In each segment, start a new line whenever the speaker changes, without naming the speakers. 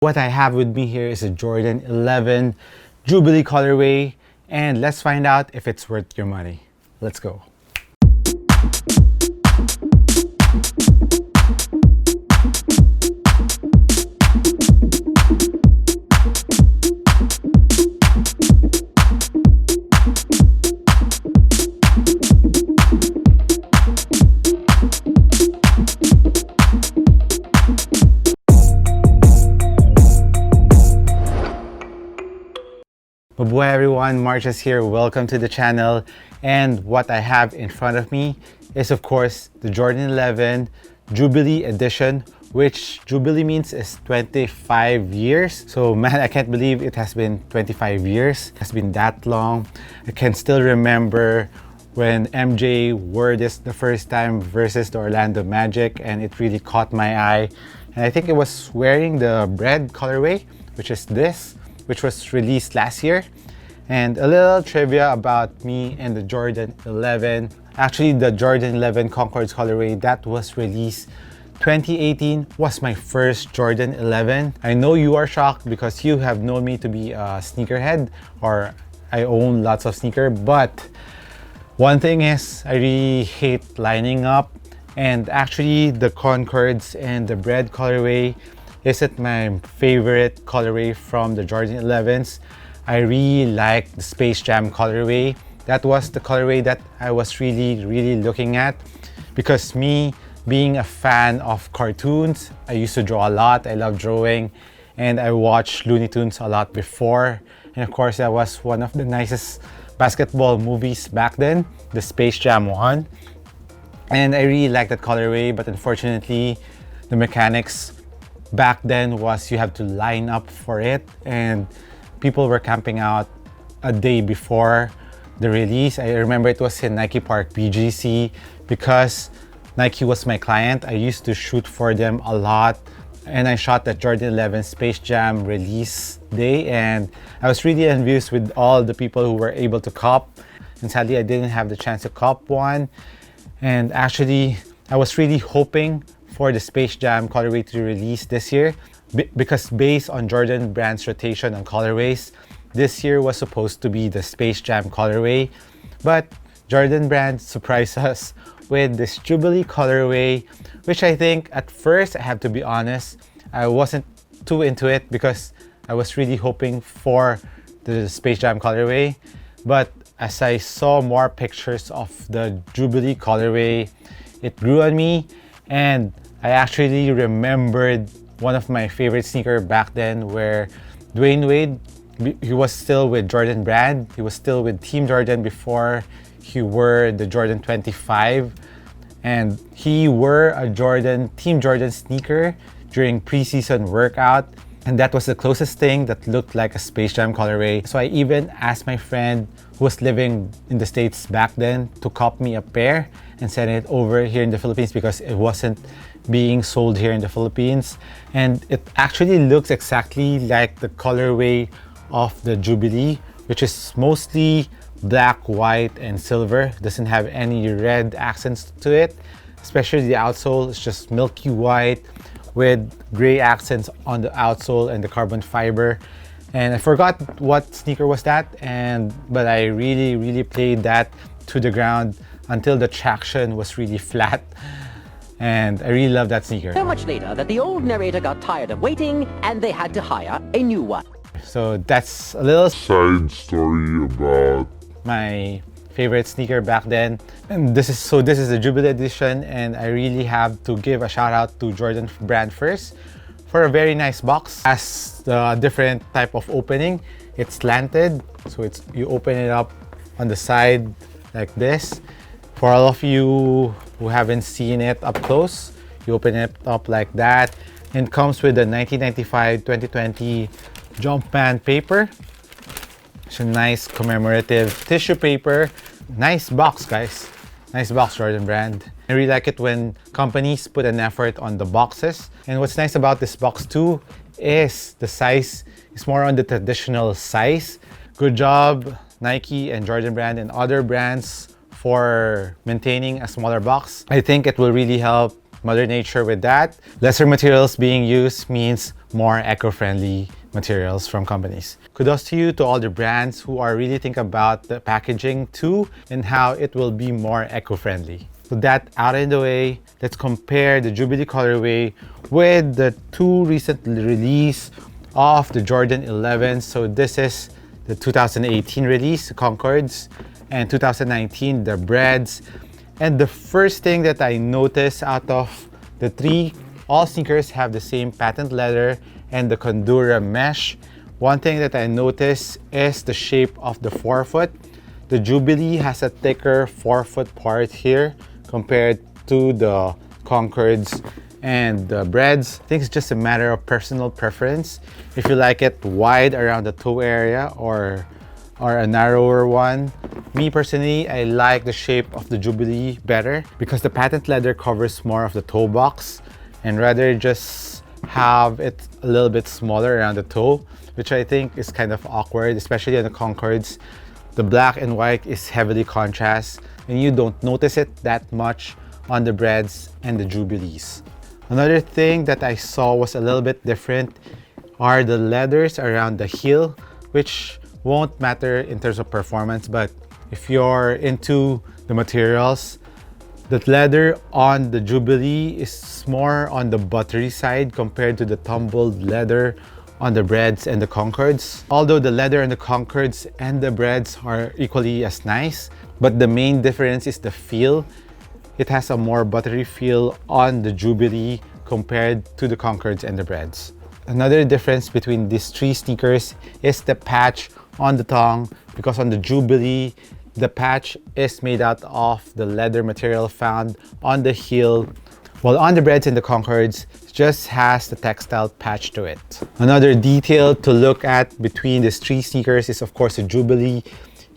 What I have with me here is a Jordan 11 Jubilee colorway, and let's find out if it's worth your money. Let's go. Mabuhay everyone, Marcus here. Welcome to the channel. And what I have in front of me is of course the Jordan 11 Jubilee edition, which Jubilee means is 25 years. So man, I can't believe it has been 25 years. It has been that long. I can still remember when MJ wore this the first time versus the Orlando Magic, and it really caught my eye. And I think it was wearing the bread colorway, which is this, which was released last year. And a little trivia about me and the Jordan 11. Actually, the Jordan 11 Concords colorway that was released 2018 was my first Jordan 11. I know you are shocked because you have known me to be a sneakerhead, or I own lots of sneakers, but one thing is I really hate lining up, and actually the Concords and the bread colorway isn't my favorite colorway from the Jordan 11s. I really like the Space Jam colorway. That was the colorway that I was really looking at, because me being a fan of cartoons, I used to draw a lot. I love drawing, and I watched Looney Tunes a lot before. And of course, that was one of the nicest basketball movies back then, the Space Jam one. And I really like that colorway, but unfortunately, the mechanics back then was you have to line up for it, and people were camping out a day before the release. I remember it was in Nike Park BGC because Nike was my client. I used to shoot for them a lot, and I shot the Jordan 11 Space Jam release day, and I was really envious with all the people who were able to cop, and sadly I didn't have the chance to cop one. And actually I was really hoping for the Space Jam colorway to release this year, because based on Jordan brand's rotation on colorways, this year was supposed to be the Space Jam colorway, but Jordan brand surprised us with this Jubilee colorway, which I think at first, I have to be honest, I wasn't too into it because I was really hoping for the Space Jam colorway. But as I saw more pictures of the Jubilee colorway, it grew on me, and I actually remembered one of my favorite sneakers back then, where Dwayne Wade, he was still with Jordan brand. He was still with Team Jordan before he wore the Jordan 25. And he wore a Team Jordan sneaker during preseason workout. And that was the closest thing that looked like a Space Jam colorway. So I even asked my friend who was living in the States back then to cop me a pair and send it over here in the Philippines, because it wasn't being sold here in the Philippines. And it actually looks exactly like the colorway of the Jubilee, which is mostly black, white, and silver. Doesn't have any red accents to it. Especially the outsole is just milky white with gray accents on the outsole and the carbon fiber. And I forgot what sneaker was that, but I really played that to the ground until the traction was really flat. And I really love that sneaker.
So much later that the old narrator got tired of waiting and they had to hire a new one.
So that's a little
side story about
my favorite sneaker back then. And this is the Jubilee edition, and I really have to give a shout out to Jordan brand first for a very nice box. Has the different type of opening. It's slanted, so you open it up on the side like this. For all of you who haven't seen it up close, you open it up like that, and comes with the 1995-2020 Jumpman paper. It's a nice commemorative tissue paper. Nice box, guys. Nice box, Jordan brand. I really like it when companies put an effort on the boxes. And what's nice about this box too is the size is more on the traditional size. Good job, Nike and Jordan brand and other brands, for maintaining a smaller box. I think it will really help Mother Nature with that. Lesser materials being used means more eco-friendly materials from companies. Kudos to you, to all the brands who are really think about the packaging too and how it will be more eco-friendly. So that out of the way, let's compare the Jubilee colorway with the two recently release of the Jordan 11. So this is the 2018 release, the Concords, and 2019, the Breads. And the first thing that I noticed out of the three, all sneakers have the same patent leather and the Condura mesh. One thing that I noticed is the shape of the forefoot. The Jubilee has a thicker forefoot part here compared to the Concords and the Breads. I think it's just a matter of personal preference. If you like it wide around the toe area or a narrower one. Me personally, I like the shape of the Jubilee better because the patent leather covers more of the toe box and rather just have it a little bit smaller around the toe, which I think is kind of awkward, especially on the Concords. The black and white is heavily contrast and you don't notice it that much on the Breads and the Jubilees. Another thing that I saw was a little bit different are the leathers around the heel, which won't matter in terms of performance, but if you're into the materials, the leather on the Jubilee is more on the buttery side compared to the tumbled leather on the Breads and the Concords. Although the leather on the Concords and the Breads are equally as nice, but the main difference is the feel. It has a more buttery feel on the Jubilee compared to the Concords and the Breads. Another difference between these three sneakers is the patch on the tongue, because on the Jubilee, the patch is made out of the leather material found on the heel, while on the Breads and the Concords, it just has the textile patch to it. Another detail to look at between these three sneakers is of course the Jubilee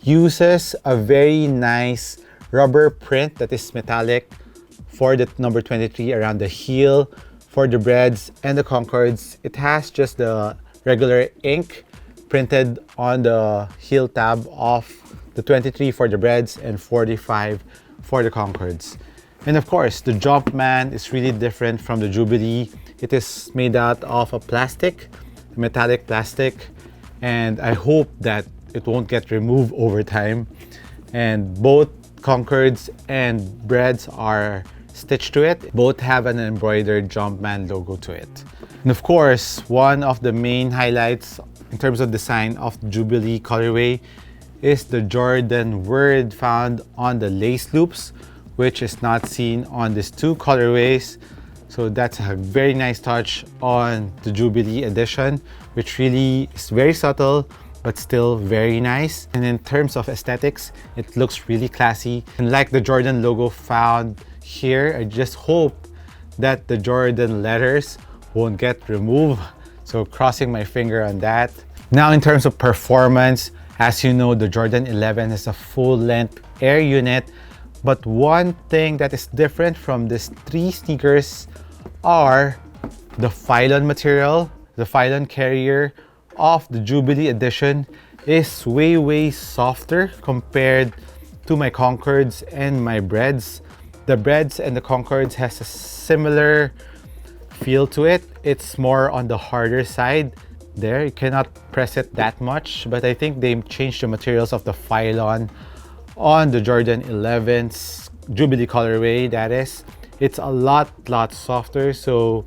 uses a very nice rubber print that is metallic for the number 23 around the heel. For the Breads and the Concords, it has just the regular ink printed on the heel tab of the 23 for the Breads and 45 for the Concords. And of course, the Jumpman is really different from the Jubilee. It is made out of a plastic, metallic plastic, and I hope that it won't get removed over time. And both Concords and Breads are stitched to it. Both have an embroidered Jumpman logo to it. And of course, one of the main highlights in terms of design of the Jubilee colorway is the Jordan word found on the lace loops, which is not seen on these two colorways. So that's a very nice touch on the Jubilee edition, which really is very subtle but still very nice. And in terms of aesthetics, it looks really classy. And like the Jordan logo found here, I just hope that the Jordan letters won't get removed. So crossing my finger on that. Now in terms of performance, as you know, the Jordan 11 is a full-length air unit. But one thing that is different from these three sneakers are the Phylon material. The Phylon carrier of the Jubilee edition is way softer compared to my Concords and my Breads. The Breads and the Concords has a similar feel to it. It's more on the harder side. There, you cannot press it that much, but I think they changed the materials of the Phylon on the Jordan 11's Jubilee colorway, that is. It's a lot softer, so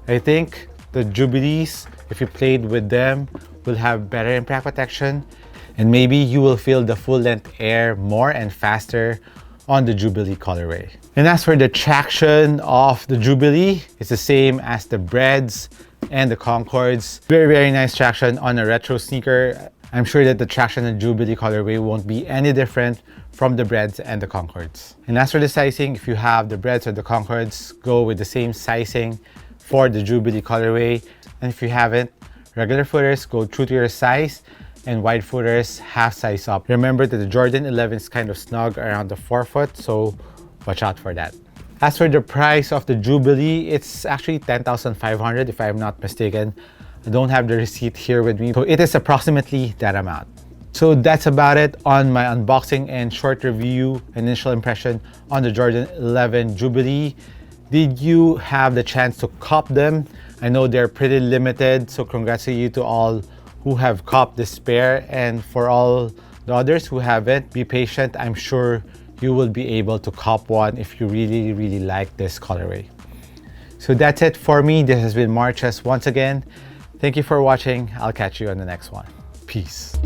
I think the Jubilees, if you played with them, will have better impact protection, and maybe you will feel the full-length air more and faster on the Jubilee colorway. And as for the traction of the Jubilee, it's the same as the Breads and the Concords. Very nice traction on a retro sneaker. I'm sure that the traction in the Jubilee colorway won't be any different from the Breads and the Concords. And as for the sizing, if you have the Breads or the Concords, go with the same sizing for the Jubilee colorway. And if you haven't, regular footers, go true to your size, and wide footers, half size up. Remember that the Jordan 11 is kind of snug around the forefoot, so watch out for that. As for the price of the Jubilee, it's actually 10,500 if I'm not mistaken. I don't have the receipt here with me, so it is approximately that amount. So that's about it on my unboxing and short review, initial impression on the Jordan 11 Jubilee. Did you have the chance to cop them? I know they're pretty limited, so congrats to you to all who have copped this pair, and for all the others who haven't, be patient. I'm sure you will be able to cop one if you really like this colorway. So that's it for me. This has been Marches once again. Thank you for watching. I'll catch you on the next one. Peace.